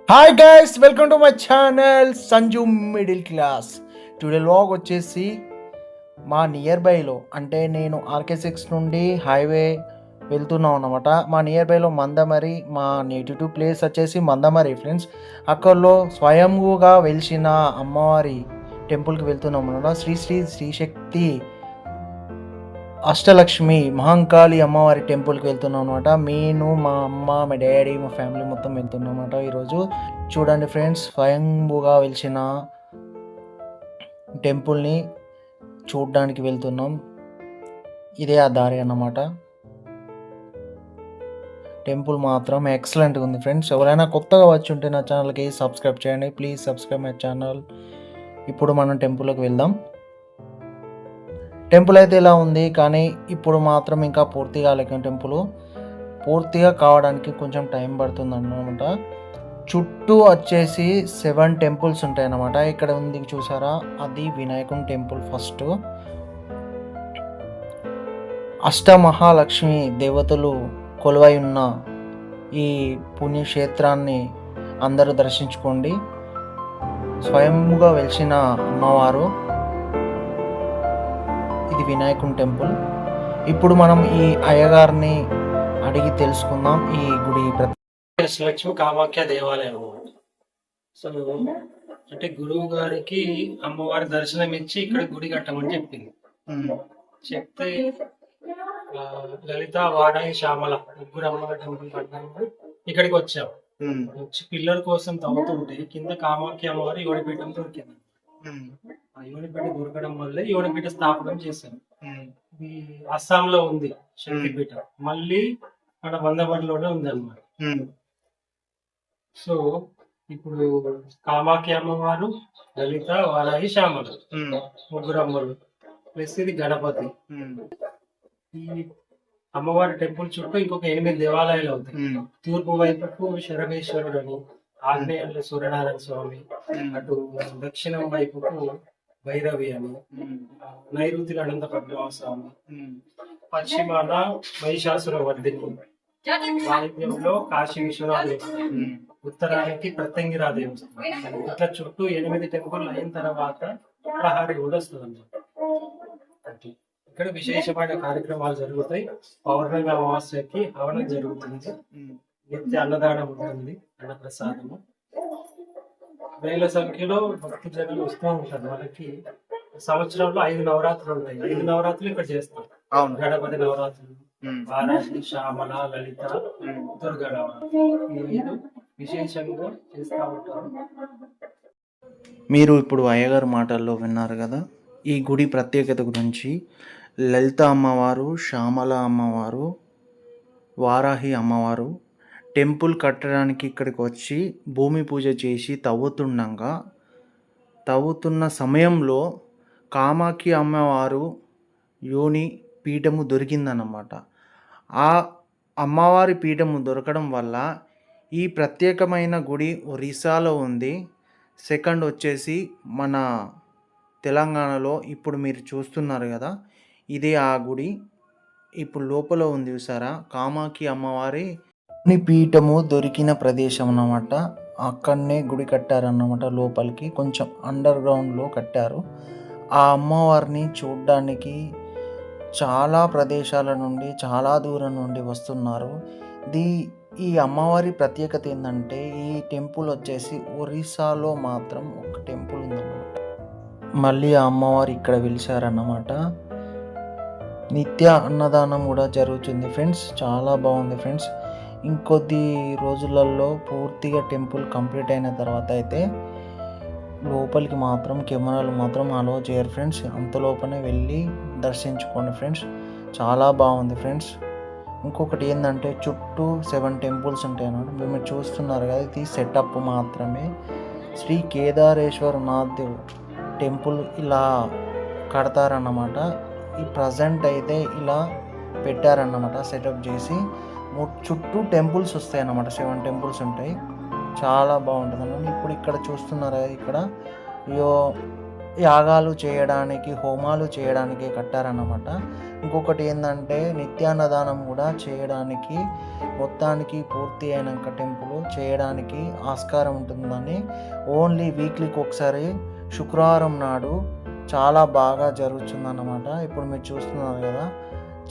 Hi guys, welcome to my channel Sanju middle class. Today vlog వచ్చేసి మా near బైలో, అంటే నేను ఆర్కే6 నుండి హైవే వెళ్తున్నాం అన్నమాట. మా నియర్ బైలో మందమరి, మా నేటివ్ ప్లేస్ వచ్చేసి మందమరి ఫ్రెండ్స్. అక్కడలో స్వయంగా వెలిసిన అమ్మవారి టెంపుల్కి వెళ్తున్నాం అన్నమాట. శ్రీ శ్రీ శ్రీశక్తి అష్టలక్ష్మి మహంకాళి అమ్మవారి టెంపుల్కి వెళ్తున్నాం అనమాట. నేను, మా అమ్మ, మా డాడీ, మా ఫ్యామిలీ మొత్తం వెళ్తున్నాం అనమాట. ఈరోజు చూడండి ఫ్రెండ్స్, స్వయంభుగా వెలిసిన టెంపుల్ని చూడడానికి వెళ్తున్నాం. ఇదే ఆ దారి అన్నమాట. టెంపుల్ మాత్రం ఎక్సలెంట్గా ఉంది ఫ్రెండ్స్. ఎవరైనా కొత్తగా వచ్చి ఉంటే నా ఛానల్కి సబ్స్క్రైబ్ చేయండి, ప్లీజ్ సబ్స్క్రైబ్ మై ఛానల్. ఇప్పుడు మనం టెంపుల్కి వెళ్దాం. టెంపుల్ అయితే ఇలా ఉంది, కానీ ఇప్పుడు మాత్రం ఇంకా పూర్తిగా లేక టెంపుల్ పూర్తిగా కావడానికి కొంచెం టైం పడుతుంది అన్నమాట. చుట్టూ వచ్చేసి 7 టెంపుల్స్ ఉంటాయి అన్నమాట. ఇక్కడ ఉంది చూసారా, అది వినాయకుని టెంపుల్. ఫస్ట్ అష్టమహాలక్ష్మి దేవతలు కొలువై ఉన్న ఈ పుణ్యక్షేత్రాన్ని అందరూ దర్శించుకోండి. స్వయంగా వెలిసిన అమ్మవారు, ఇది వినాయకుని టెంపుల్. ఇప్పుడు మనం ఈ అయ్యగారిని అడిగి తెలుసుకుందాం ఈ గుడి లక్ష్మి కామాఖ్య దేవాలయం. సో అంటే గురువు గారికి అమ్మవారి దర్శనం ఇచ్చి ఇక్కడ గుడి కట్టమని చెప్పింది. చెప్తే లలిత, వారాహి, శ్యామల ముగ్గురు అమ్మవారి టెంపుల్ కట్టడానికి ఇక్కడికి వచ్చాం. వచ్చి పిల్లల కోసం తవ్వుతుంటే కింద కామాఖ్య అమ్మవారి యోనిపీఠం దొరికింది. ఆ యోనిపీఠ దొరకడం వల్ల యోనిపీఠ స్థాపనం చేశారు. ఇది అస్సాంలో ఉంది శక్తిపీఠం, మళ్ళీ మన మందమరిలోనే ఉంది అన్నమాట. సో ఇప్పుడు కామాఖ్య అమ్మవారు, లలిత, వారాహి, శ్యామల ముగ్గురు అమ్మలు ప్లస్ ఇది గణపతి. ఈ అమ్మవారి టెంపుల్ చుట్టూ ఇంకొక 8 దేవాలయాలు అవుతాయి. తూర్పు వైపుకు శరభేశ్వరుడు అని, ఆగ్నేయంలో సూర్యనారాయణ స్వామి, అటు దక్షిణం వైపుకు భైరవి అని, నైరుతిలో అనంత పద్మనాభ స్వామి, పశ్చిమాన మహిషాసుర వర్ధిని, వాయువ్యంలో కాశీ విశ్వనాథ, ఉత్తరానికి ప్రత్యంగిరా దేవస్థానం. ఇట్లా చుట్టూ 8 టెంపుల్ అయిన తర్వాత ప్రహారీ కూడా వస్తుంది అన్నమాట. ఇక్కడ విశేషమైన కార్యక్రమాలు జరుగుతాయి. పౌర్ణమి అమావాస్యకి హవనం జరుగుతుంది, నిత్య అన్నదానం ఉంటుంది, అన్నప్రసాదము. వేల సంఖ్యలో భక్తి జనాలు వస్తూ ఉంటారు. మనకి సంవత్సరంలో 5 నవరాత్రులు ఉంటాయి. 5 నవరాత్రులు ఇక్కడ చేస్తాం. గణపతి నవరాత్రులు, వారాహి, శ్యామల, లలిత, దుర్గా నవరాత్రులు విశేషంగా చేస్తూ ఉంటారు. మీరు ఇప్పుడు అయ్యగారు మాటల్లో విన్నారు కదా ఈ గుడి ప్రత్యేకత గురించి. లలిత అమ్మవారు, శ్యామల అమ్మవారు, వారాహి అమ్మవారు టెంపుల్ కట్టడానికి ఇక్కడికి వచ్చి భూమి పూజ చేసి తవ్వుతున్న సమయంలో కామాఖ్య అమ్మవారు యోని పీఠము దొరికిందన్నమాట. ఆ అమ్మవారి పీఠము దొరకడం వల్ల ఈ ప్రత్యేకమైన గుడి ఒరిస్సాలో ఉంది. సెకండ్ వచ్చేసి మన తెలంగాణలో ఇప్పుడు మీరు చూస్తున్నారు కదా, ఇదే ఆ గుడి. ఇప్పుడు లోపల ఉంది చూసారా, కామాఖ్య అమ్మవారి పీఠము దొరికిన ప్రదేశం అన్నమాట. అక్కడనే గుడి కట్టారన్నమాట. లోపలికి కొంచెం అండర్ గ్రౌండ్లో కట్టారు. ఆ అమ్మవారిని చూడ్డానికి చాలా ప్రదేశాల నుండి, చాలా దూరం నుండి వస్తున్నారు. ఈ అమ్మవారి ప్రత్యేకత ఏంటంటే, ఈ టెంపుల్ వచ్చేసి ఒరిస్సాలో మాత్రం ఒక టెంపుల్ ఉందన్నమాట. మళ్ళీ ఆ అమ్మవారు ఇక్కడ వెలిశారన్నమాట. నిత్య అన్నదానం కూడా జరుగుతుంది ఫ్రెండ్స్. చాలా బాగుంది ఫ్రెండ్స్. ఇంకొద్ది రోజులలో పూర్తిగా టెంపుల్ కంప్లీట్ అయిన తర్వాత అయితే లోపలికి మాత్రం కెమెరాలు మాత్రం అలో చేయరు ఫ్రెండ్స్. అంత లోపలనే వెళ్ళి దర్శించుకోండి ఫ్రెండ్స్. చాలా బాగుంది ఫ్రెండ్స్. ఇంకొకటి ఏంటంటే, చుట్టూ 7 టెంపుల్స్ ఉంటాయి అన్నమాట. మేము చూస్తున్నారు కదా, ఇది సెటప్ మాత్రమే. శ్రీ కేదారేశ్వరనాథ్ టెంపుల్ ఇలా కడతారన్నమాట. ఈ ప్రజెంట్ అయితే ఇలా పెట్టారన్నమాట, సెటప్ చేసి. చుట్టూ టెంపుల్స్ వస్తాయి అన్నమాట. 7 టెంపుల్స్ ఉంటాయి. చాలా బాగుంటుంది అన్నమాట. ఇప్పుడు ఇక్కడ చూస్తున్నారు, ఇక్కడ యాగాలు చేయడానికి, హోమాలు చేయడానికి కట్టారన్నమాట. ఇంకొకటి ఏందంటే నిత్యాన్నదానం కూడా చేయడానికి, మొత్తానికి పూర్తి అయినాక టెంపుల్ చేయడానికి ఆస్కారం ఉంటుందని ఓన్లీ వీక్లీకి ఒకసారి శుక్రవారం నాడు చాలా బాగా జరుగుతుందన్నమాట. ఇప్పుడు మీరు చూస్తున్నారు కదా,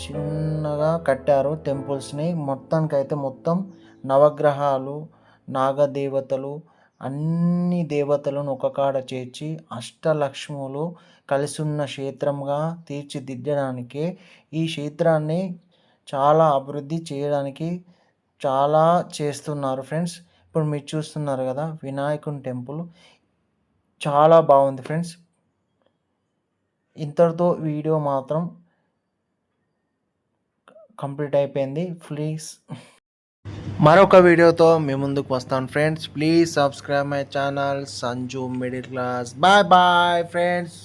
చిన్నగా కట్టారు టెంపుల్స్ని. మొత్తానికైతే మొత్తం నవగ్రహాలు, నాగదేవతలు, అన్ని దేవతలను ఒక కాడ చేర్చి అష్టలక్ష్ములు కలిసి ఉన్న క్షేత్రంగా తీర్చిదిద్దడానికి, ఈ క్షేత్రాన్ని చాలా అభివృద్ధి చేయడానికి చాలా చేస్తున్నారు ఫ్రెండ్స్. ఇప్పుడు మీరు చూస్తున్నారు కదా వినాయకుని టెంపుల్ చాలా బాగుంది ఫ్రెండ్స్. ఇంతటితో వీడియో మాత్రం కంప్లీట్ అయిపోయింది. ప్లీజ్ మరొక వీడియోతో మీ ముందుకు వస్తాను friends. Please subscribe my channel Sanju middle class. Bye bye friends.